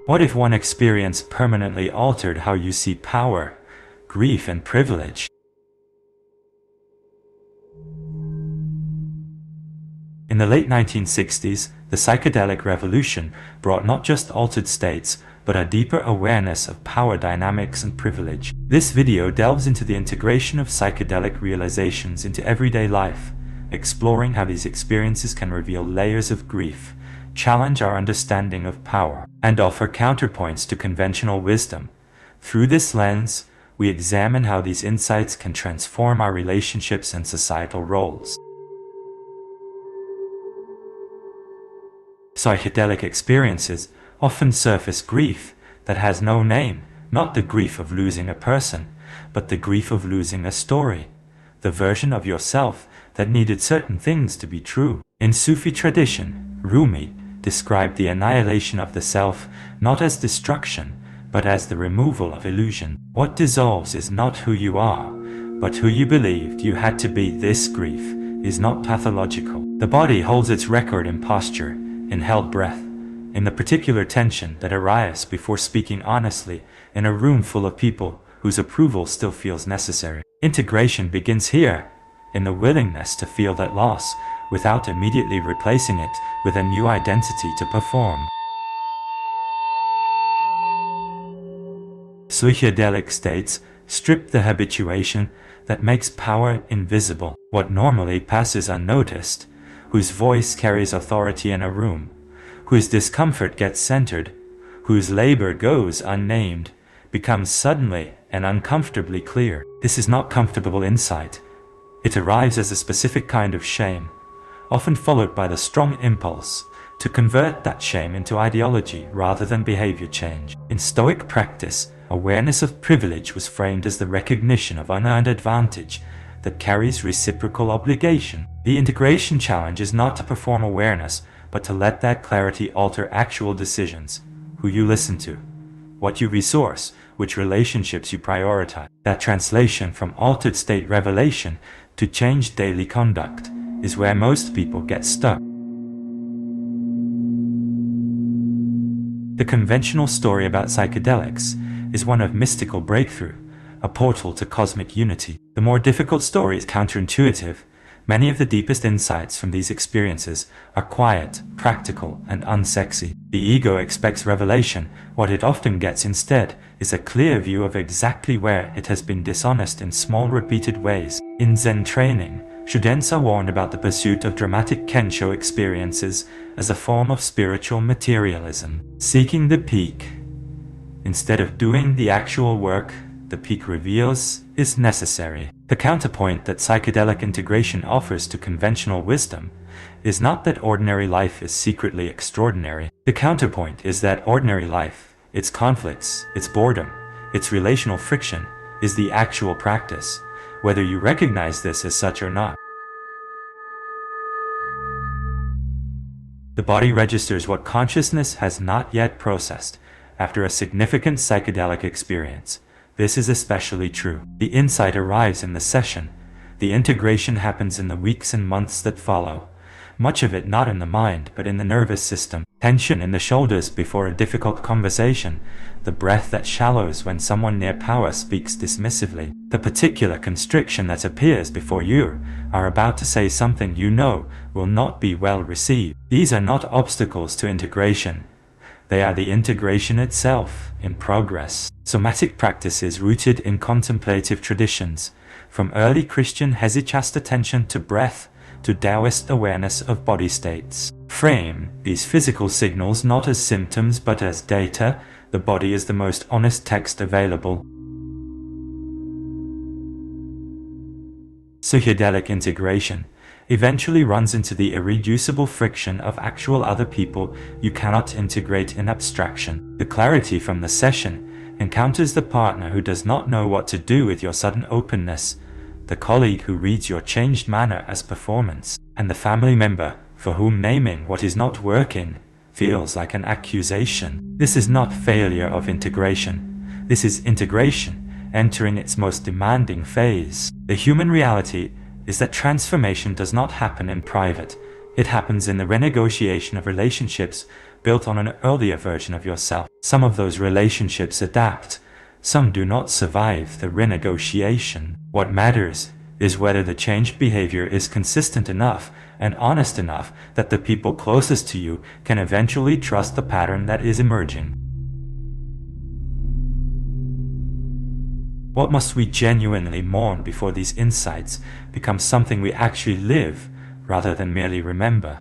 What if one experience permanently altered how you see power, grief, and privilege? In the late 1960s, the psychedelic revolution brought not just altered states, but a deeper awareness of power dynamics and privilege. This video delves into the integration of psychedelic realizations into everyday life, exploring how these experiences can reveal layers of grief, challenge our understanding of power, and offer counterpoints to conventional wisdom. Through this lens, we examine how these insights can transform our relationships and societal roles. Psychedelic experiences often surface grief that has no name, not the grief of losing a person, but the grief of losing a story, the version of yourself that needed certain things to be true. In Sufi tradition, Rumi described the annihilation of the self not as destruction, but as the removal of illusion. What dissolves is not who you are, but who you believed you had to be. This grief is not pathological. The body holds its record in posture, in held breath, in the particular tension that arrives before speaking honestly in a room full of people whose approval still feels necessary. Integration begins here, in the willingness to feel that loss without immediately replacing it with a new identity to perform. Psychedelic states strip the habituation that makes power invisible, what normally passes unnoticed, whose voice carries authority in a room, whose discomfort gets centered, whose labor goes unnamed, becomes suddenly and uncomfortably clear. This is not comfortable insight. It arrives as a specific kind of shame, often followed by the strong impulse to convert that shame into ideology rather than behavior change. In Stoic practice, awareness of privilege was framed as the recognition of unearned advantage that carries reciprocal obligation. The integration challenge is not to perform awareness, but to let that clarity alter actual decisions, who you listen to, what you resource, which relationships you prioritize. That translation from altered state revelation to changed daily conduct is where most people get stuck. The conventional story about psychedelics is one of mystical breakthrough, a portal to cosmic unity. The more difficult story is counterintuitive. Many of the deepest insights from these experiences are quiet, practical, and unsexy. The ego expects revelation. What it often gets instead is a clear view of exactly where it has been dishonest in small repeated ways. In Zen training, Shudensa warned about the pursuit of dramatic Kensho experiences as a form of spiritual materialism. Seeking the peak instead of doing the actual work the peak reveals is necessary. The counterpoint that psychedelic integration offers to conventional wisdom is not that ordinary life is secretly extraordinary. The counterpoint is that ordinary life, its conflicts, its boredom, its relational friction, is the actual practice, whether you recognize this as such or not. The body registers what consciousness has not yet processed after a significant psychedelic experience. This is especially true. The insight arrives in the session. The integration happens in the weeks and months that follow. Much of it not in the mind, but in the nervous system. Tension in the shoulders before a difficult conversation. The breath that shallows when someone near power speaks dismissively. The particular constriction that appears before you are about to say something you know will not be well received. These are not obstacles to integration. They are the integration itself, in progress. Somatic practices rooted in contemplative traditions, from early Christian hesychast attention to breath, to Taoist awareness of body states, frame these physical signals not as symptoms but as data. The body is the most honest text available. Psychedelic integration eventually runs into the irreducible friction of actual other people you cannot integrate in abstraction. The clarity from the session encounters the partner who does not know what to do with your sudden openness, the colleague who reads your changed manner as performance, and the family member for whom naming what is not working feels like an accusation. This is not failure of integration. This is integration entering its most demanding phase. The human reality is that transformation does not happen in private. It happens in the renegotiation of relationships built on an earlier version of yourself. Some of those relationships adapt, some do not survive the renegotiation. What matters is whether the changed behavior is consistent enough and honest enough that the people closest to you can eventually trust the pattern that is emerging. What must we genuinely mourn before these insights become something we actually live rather than merely remember?